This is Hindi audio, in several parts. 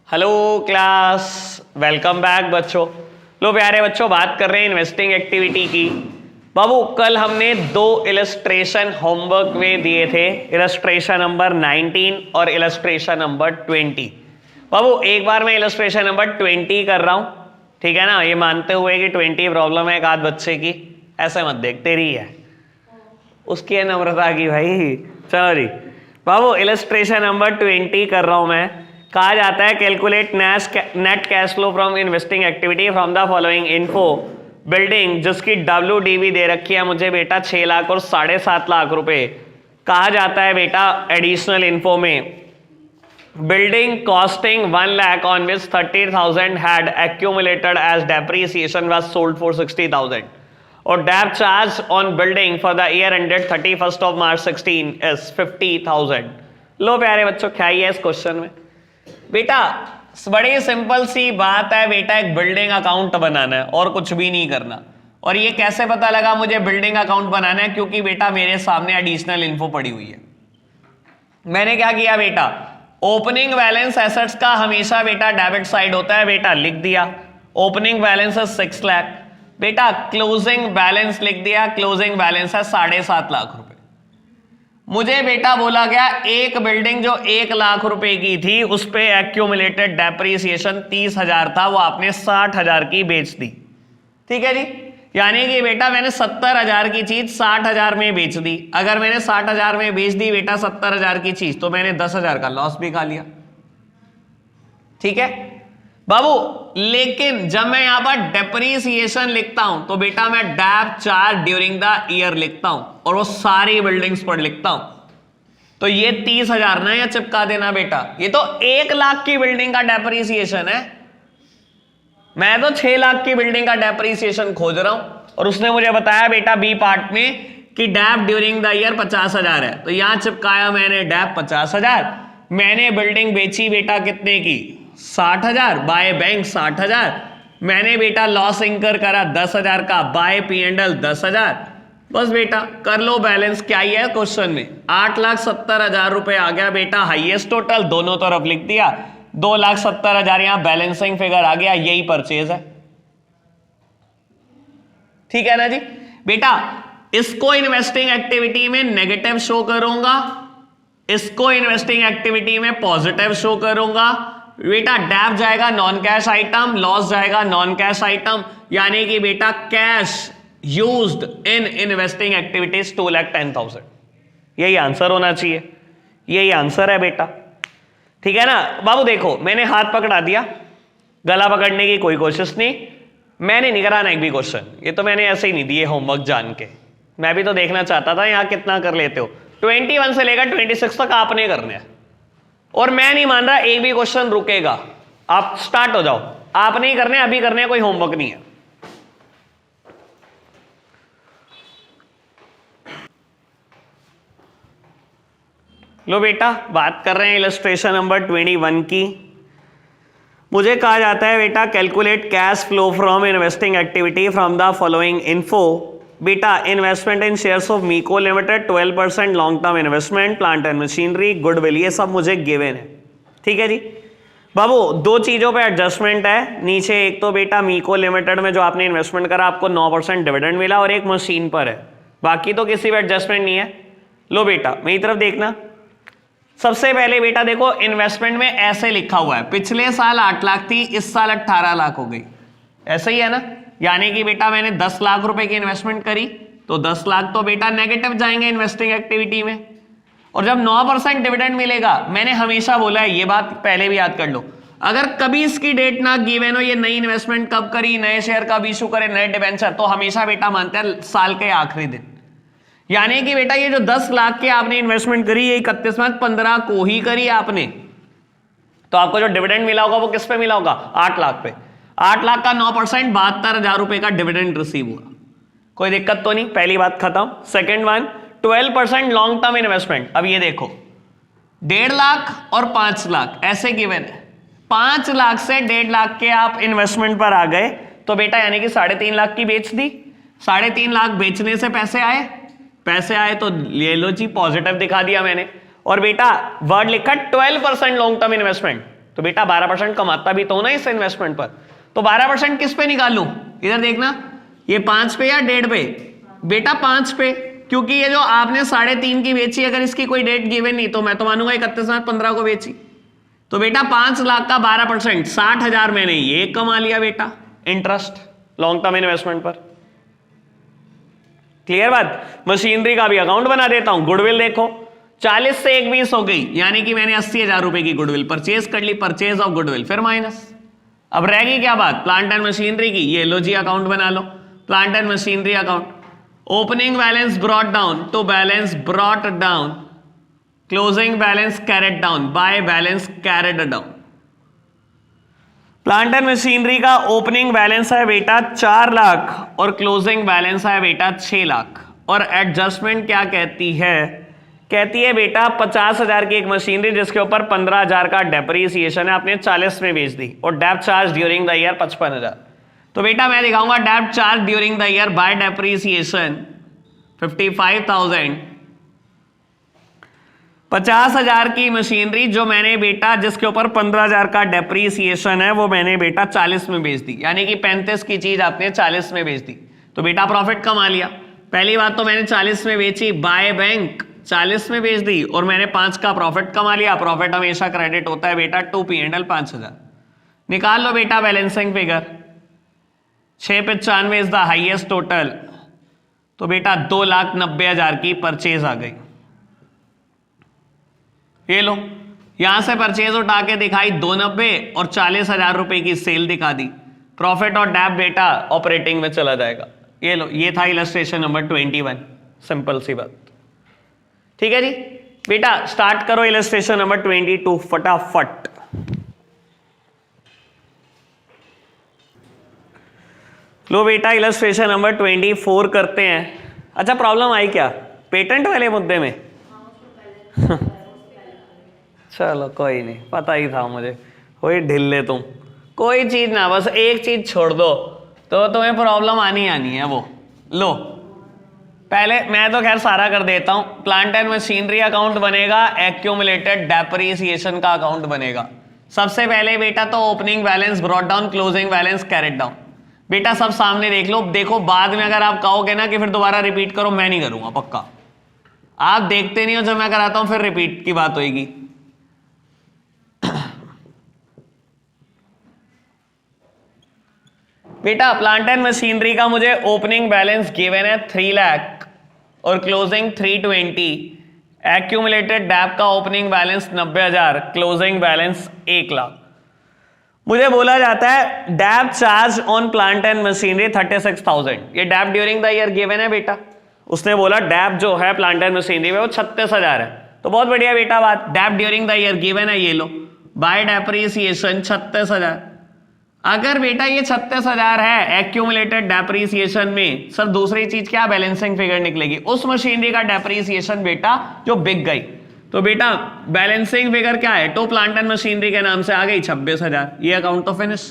हेलो क्लास, वेलकम बैक बच्चों। लो प्यारे बच्चों, बात कर रहे हैं इन्वेस्टिंग एक्टिविटी की। बाबू कल हमने दो इलस्ट्रेशन होमवर्क में दिए थे, इलस्ट्रेशन नंबर 19 और इलस्ट्रेशन नंबर 20। बाबू एक बार मैं इलस्ट्रेशन नंबर 20 कर रहा हूं, ठीक है ना, ये मानते हुए कि 20 प्रॉब्लम है एक आध बच्चे की, ऐसे मत देखते रही है उसकी है नम्रता की भाई। चलो जी बाबू, इलस्ट्रेशन नंबर 20 कर रहा हूं मैं। कहा जाता है calculate net cash flow from investing activity from the following info. Building जिसकी WDV दे रखी है मुझे बेटा 6 लाख और 7.5 लाख रुपए। कहा जाता है बेटा एडिशनल इन्फो में, building costing 1 lakh on which 30,000 had accumulated as depreciation was sold for 60,000 और dep charge on building for the year ended 31st of March 16 is 50,000। लो प्यारे बच्चों, क्या ही है इस क्वेश्चन में? बेटा बड़ी सिंपल सी बात है बेटा, एक बिल्डिंग अकाउंट बनाना है और कुछ भी नहीं करना। और ये कैसे पता लगा मुझे बिल्डिंग अकाउंट बनाना है? क्योंकि बेटा मेरे सामने एडिशनल इन्फो पड़ी हुई है। मैंने क्या किया बेटा, ओपनिंग बैलेंस एसेट्स का हमेशा बेटा डेबिट साइड होता है, बेटा लिख दिया ओपनिंग बैलेंस है 6 लाख। बेटा क्लोजिंग बैलेंस लिख दिया, क्लोजिंग बैलेंस है 7.5 लाख रुपए। मुझे बेटा बोला गया एक बिल्डिंग जो 1 लाख रुपए की थी उस पे एक्यूमुलेटेड डेप्रीसिएशन 30,000 था, वो आपने 60,000 की बेच दी। ठीक है जी, यानी कि बेटा मैंने 70,000 की चीज 60,000 में बेच दी। अगर मैंने 60,000 में बेच दी बेटा 70,000 की चीज, तो मैंने 10,000 का लॉस भी खा लिया। ठीक है बाबू, लेकिन जब मैं यहां पर डेप्रीसिएशन लिखता हूं तो बेटा मैं dep charge during the year लिखता हूं और वो सारी बिल्डिंग्स पर लिखता हूं। तो ये 30,000 ना, या चिपका देना बेटा, ये तो 1 लाख की बिल्डिंग का डेप्रीसिएशन है। मैं तो 6 लाख की बिल्डिंग का डेप्रीसिएशन खोज रहा हूं और उसने मुझे बताया बेटा बी पार्ट में कि डेप ड्यूरिंग द ईयर 50,000 है। तो यहां चिपकाया मैंने डेप 50,000। मैंने बिल्डिंग बेची बेटा कितने की? 60,000 बाय बैंक 60,000। मैंने बेटा लॉस इंकर करा 10,000 का बाय P&L 10,000। बस बेटा कर लो बैलेंस। क्या ही है क्वेश्चन में? 8,70,000 रुपए आ गया बेटा हाईएस्ट टोटल, दोनों तरफ लिख दिया। 2,70,000 यहां बैलेंसिंग फिगर आ गया, यही परचेज है। ठीक है ना जी बेटा, इसको इन्वेस्टिंग एक्टिविटी में नेगेटिव शो करूंगा, इसको इन्वेस्टिंग एक्टिविटी में पॉजिटिव शो करूंगा। बेटा डेप जाएगा नॉन कैश आइटम, लॉस जाएगा नॉन कैश आइटम, यानी कि बेटा cash used in investing activities 2,10,000। यही आंसर होना चाहिए, यही आंसर है बेटा। ठीक है ना बाबू, देखो मैंने हाथ पकड़ा दिया, गला पकड़ने की कोई कोशिश नहीं, मैंने नहीं कराना एक भी क्वेश्चन। ये तो मैंने ऐसे ही नहीं दिए होमवर्क जान के, मैं भी तो देखना चाहता था यहां कितना कर लेते हो। 21 से लेकर 26 तक आपने करने हैं और मैं नहीं मान रहा एक भी क्वेश्चन रुकेगा। आप स्टार्ट हो जाओ, आप नहीं करने, अभी करने, कोई होमवर्क नहीं है। लो बेटा, बात कर रहे हैं इलस्ट्रेशन नंबर 21 की। मुझे कहा जाता है बेटा calculate cash flow from investing activity from the following info. बेटा investment in shares of Meeko limited 12% long term investment, plant and machinery, goodwill, ये सब मुझे गिवन है। ठीक है जी बाबू, दो चीजों पे एडजस्टमेंट है नीचे। एक तो बेटा मीको लिमिटेड में जो आपने इन्वेस्टमेंट करा आपको 9% डिविडेंड मिला और एक मशीन पर है, बाकी तो किसी पे एडजस्टमेंट नहीं है। लो बेटा मेरी तरफ देखना, सबसे पहले बेटा देखो इन्वेस्टमेंट में ऐसे लिखा हुआ है, पिछले साल 8 लाख थी, इस साल 18 लाख हो गई, ऐसे ही है ना। यानी कि बेटा मैंने 10 लाख रुपए की इन्वेस्टमेंट करी तो 10 लाख तो बेटा नेगेटिव जाएंगे इन्वेस्टिंग एक्टिविटी में। और जब 9% डिविडेंड मिलेगा, मैंने हमेशा बोला है, ये बात पहले भी याद कर लो, अगर कभी इसकी डेट ना गिवन हो, ये नई इन्वेस्टमेंट कब करी, नए शेयर कब इशू करे, नए डिबेंचर, तो हमेशा बेटा मानते हैं साल के आखिरी दिन। यानी कि बेटा ये जो 10 लाख के आपने इन्वेस्टमेंट करी, ये 31 मार्च 15 को ही करी आपने, तो आपको जो डिविडेंड मिला होगा वो किस पे मिला होगा? 8 लाख पे। 8 लाख का 9% 72,000 रुपए का डिविडेंड रिसीव हुआ, कोई दिक्कत तो नहीं, पहली बात खत्म। Second one, 12% long term investment. अब ये देखो 1.5 लाख और 5 लाख ऐसे गिवन है, 5 लाख से 1.5 लाख के आप इन्वेस्टमेंट पर आ गए तो बेटा यानी कि 3.5 लाख की बेच दी। 3.5 लाख बेचने से पैसे आए तो ले लो जी, पॉजिटिव दिखा दिया मैंने। और बेटा वर्ड लिखा 12% लॉन्ग टर्म इन्वेस्टमेंट, तो बेटा 12% कमाता भी तो ना इस इन्वेस्टमेंट पर। तो 12% किस पे निकालूं, इधर देखना, ये 5 पे या 1.5 पे, बेटा 5 पे, क्योंकि ये जो आपने 3.5 की बेची, अगर इसकी कोई डेट गिवन नहीं तो मैं तो मानूंगा 31/15 को बेची। तो बेटा 5 लाख का 12%, 60,000 मैंने ये कमा लिया बेटा, इंटरेस्ट लॉन्ग टर्म इन्वेस्टमेंट पर। क्लियर बात। मशीनरी का भी अकाउंट बना देता हूं। गुडविल देखो 40 से 1 20 हो गई, यानी कि मैंने 80,000 रुपए की गुडविल परचेज कर ली, परचेज ऑफ गुडविल, फिर माइनस। अब रहेगी क्या बात, प्लांट एंड मशीनरी की, ये लो जी अकाउंट बना लो, plant and machinery account. Opening balance brought down तो balance brought down, closing balance carried down by balance carried down. Plant and machinery का ओपनिंग बैलेंस है बेटा 4 लाख और क्लोजिंग बैलेंस है बेटा 6 लाख। और एडजस्टमेंट क्या कहती है, कहती है बेटा 50,000 की एक मशीनरी जिसके ऊपर 15,000 का डेप्रीसिएशन है, आपने 40 में बेच दी, और dep charge during the year 55,000। तो बेटा मैं दिखाऊंगा dep charge during the year by depreciation 55,000। 50,000 की मशीनरी जो मैंने बेटा जिसके ऊपर 15,000 का डेप्रीसिएशन है वो मैंने बेटा 40 में बेच दी, यानी कि 35 की चीज आपने 40 में बेच दी, तो बेटा प्रॉफिट कमा लिया। पहली बात तो मैंने 40 में बेची, बाय बैंक 40 में बेच दी, और मैंने 5 का प्रॉफिट कमा लिया। प्रॉफिट हमेशा क्रेडिट होता है बेटा टू P&L 5,000। निकाल लो बेटा balancing figure, 695 is the highest total, तो बेटा 2,90,000 की परचेज आ गई। ये लो, यहां से परचेज उठा के दिखाई 290 और 40,000 रुपए की सेल दिखा दी। प्रॉफिट और डैप बेटा ऑपरेटिंग में चला जाएगा। ये लो, ये था इलस्ट्रेशन नंबर 21, सिंपल सी बात। ठीक है जी बेटा, स्टार्ट करो इलस्ट्रेशन नंबर 22 फटाफट। लो बेटा इलस्ट्रेशन नंबर 24 करते हैं। अच्छा प्रॉब्लम आई क्या पेटेंट वाले मुद्दे में? चलो कोई नहीं, पता ही था मुझे, कोई ढिल ले तुम, कोई चीज ना, बस एक चीज छोड़ दो तो तुम्हें प्रॉब्लम आनी है वो। लो पहले मैं तो खैर सारा कर देता हूं। प्लांट एंड मशीनरी अकाउंट बनेगा, एक्यूमुलेटेड डेप्रीसिएशन का अकाउंट बनेगा। सबसे पहले बेटा तो opening balance brought down, closing balance carried down. बेटा सब सामने देख लो, देखो बाद में अगर आप कहोगे ना कि फिर दोबारा रिपीट करो, मैं नहीं करूंगा पक्का। आप देखते नहीं हो, जब मैं कराता हूं फिर रिपीट की बात होगी। बेटा प्लांट एंड मशीनरी का मुझे ओपनिंग बैलेंस गिवन है 3 लाख और क्लोजिंग 320। एक्यूमुलेटेड डैप का opening balance 90,000, closing balance 1 lakh. मुझे बोला जाता है dep charge on plant and machinery 36,000। ये dep during the year given है बेटा, उसने बोला डैप जो है प्लांट एंड मशीनरी में वो 36,000 है, तो बहुत बढ़िया बेटा बात। Dep during the year given है, ये लो, बाय डेप्रीसिएशन 36,000। अगर बेटा ये 36,000 है एक्यूमुलेटेड डेप्रीसिएशन में, सर दूसरी चीज क्या बैलेंसिंग फिगर निकलेगी, उस मशीनरी का डेप्रीसिएशन बेटा जो बिक गई। तो बेटा बैलेंसिंग फिगर क्या है, तो प्लांट एंड मशीनरी के नाम से आ गई 26,000। ये अकाउंट तो फिनिश,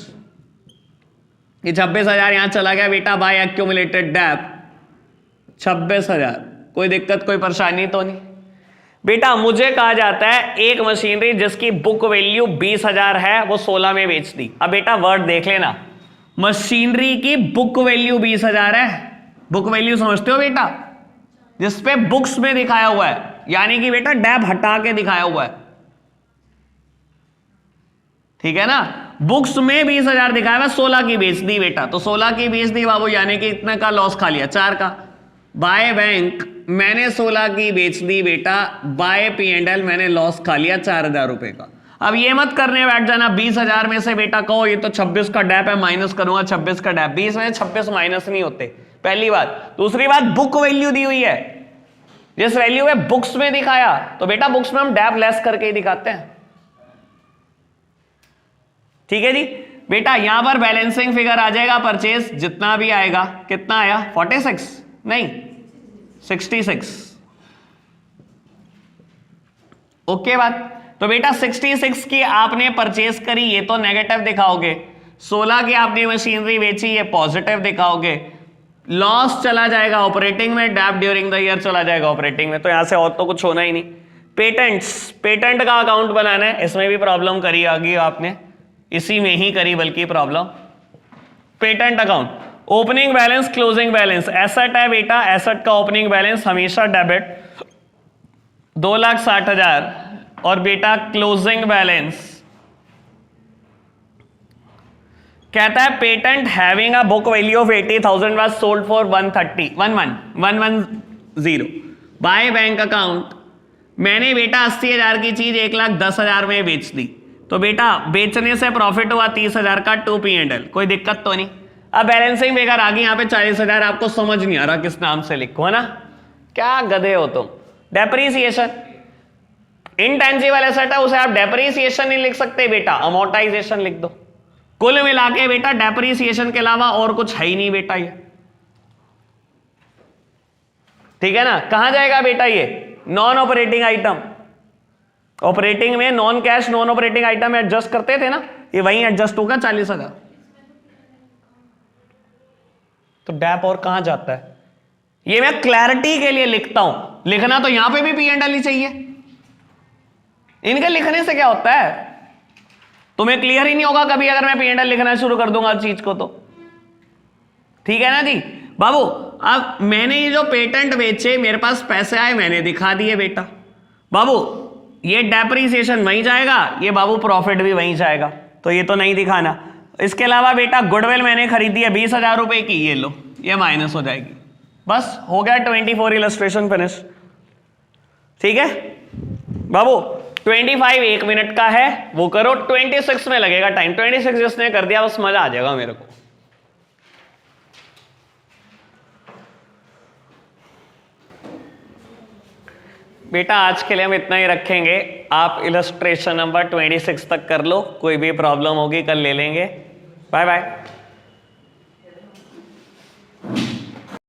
ये 26,000 यहां चला गया बेटा बाय एक्यूमुलेटेड डेप 26,000। कोई दिक्कत कोई परेशानी तो नहीं बेटा। मुझे कहा जाता है एक मशीनरी जिसकी बुक वैल्यू 20,000 है वो 16 में बेच दी। अब बेटा वर्ड देख लेना, मशीनरी की बुक वैल्यू 20,000 है। बुक वैल्यू समझते हो बेटा, जिसपे बुक्स में दिखाया हुआ है, यानी कि बेटा डैप हटा के दिखाया हुआ है, ठीक है ना। बुक्स में 20,000 दिखाया हुआ, 16 की बेच दी बेटा, तो 16 की बेच दी बाबू, यानी कि इतने का लॉस खा लिया, 4 का। बाय बैंक मैंने 16 की बेच दी बेटा, बाय P&L मैंने लॉस खा लिया 4,000 रुपए का। अब ये मत करने बैठ जाना 20,000 में से बेटा कहो ये तो 26 का डैप है, माइनस करूंगा 26 का डैप। 20 में 26 माइनस नहीं होते, पहली बात। दूसरी बात, बुक वैल्यू दी हुई है, जिस वैल्यू में बुक्स में दिखाया, तो बेटा बुक्स में हम डैप लेस करके ही दिखाते हैं, ठीक है जी बेटा। यहां पर बैलेंसिंग फिगर आ जाएगा, परचेज जितना भी आएगा, कितना आया 46 नहीं 66। ओके बात। तो बेटा 66 की आपने परचेज करी, ये तो नेगेटिव दिखाओगे। 16 की आपने मशीनरी बेची, ये पॉजिटिव दिखाओगे। लॉस चला जाएगा ऑपरेटिंग में, डैप ड्यूरिंग द ईयर चला जाएगा ऑपरेटिंग में, तो यहां से और तो कुछ होना ही नहीं। पेटेंट्स, पेटेंट का अकाउंट बनाना है, इसमें भी प्रॉब्लम करी आगे आपने, इसी में ही करी बल्कि problem. Patent account, opening balance closing balance, asset है बेटा, एसेट का ओपनिंग बैलेंस हमेशा डेबिट 2,60,000 और बेटा क्लोजिंग बैलेंस कहता है patent having a book value of 80,000 was sold for 110 by bank account. मैंने बेटा 80,000 की चीज 1,10,000 में बेच दी, तो बेटा बेचने से प्रॉफिट हुआ 30,000 का, 2 P&L, कोई दिक्कत तो नहीं। अब बैलेंसिंग बेकार आ गई, यहाँ पे 40,000 आपको समझ नहीं आ रहा किस नाम से लिखो, है ना, क्या गधे हो तुम। डेप्रीसिएशन, इनटेंजिबल एसेट है, उसे आप डेप्रीसिएशन नहीं लिख सकते बेटा, अमोर्टाइजेशन लिख दो। कुल मिला के बेटा डेप्रीसिएशन के अलावा और कुछ है ही नहीं बेटा ये, ठीक है ना। कहां जाएगा बेटा ये, नॉन ऑपरेटिंग आइटम। ऑपरेटिंग में non cash non operating item adjust करते थे ना, ये वहीं एडजस्ट होगा 40,000। तो डैप और कहां जाता है, ये मैं क्लैरिटी के लिए लिखता हूं, लिखना तो यहां पे भी P&L ही चाहिए। इनके लिखने से क्या होता है, तुम्हें क्लियर ही नहीं होगा कभी अगर मैं P&L लिखना शुरू कर दूंगा चीज को तो, ठीक है ना जी बाबू। अब मैंने ये जो पेटेंट बेचे, मेरे पास पैसे आए, मैंने दिखा दिए बेटा। बाबू ये डेप्रीसिएशन वहीं जाएगा, ये बाबू प्रॉफिट भी वहीं जाएगा, तो ये तो नहीं दिखाना। इसके अलावा बेटा गुडविल मैंने खरीदी है 20,000 रुपए की, ये लो, ये माइनस हो जाएगी। बस हो गया 24 इलस्ट्रेशन फिनिश, ठीक है बाबू। 25 1 मिनट का है, वो करो। 26 में लगेगा टाइम, 26 जिसने कर दिया बस मजा आ जाएगा मेरे को। बेटा आज के लिए हम इतना ही रखेंगे, आप इलस्ट्रेशन नंबर 26 तक कर लो, कोई भी प्रॉब्लम होगी कल ले लेंगे। Bye bye.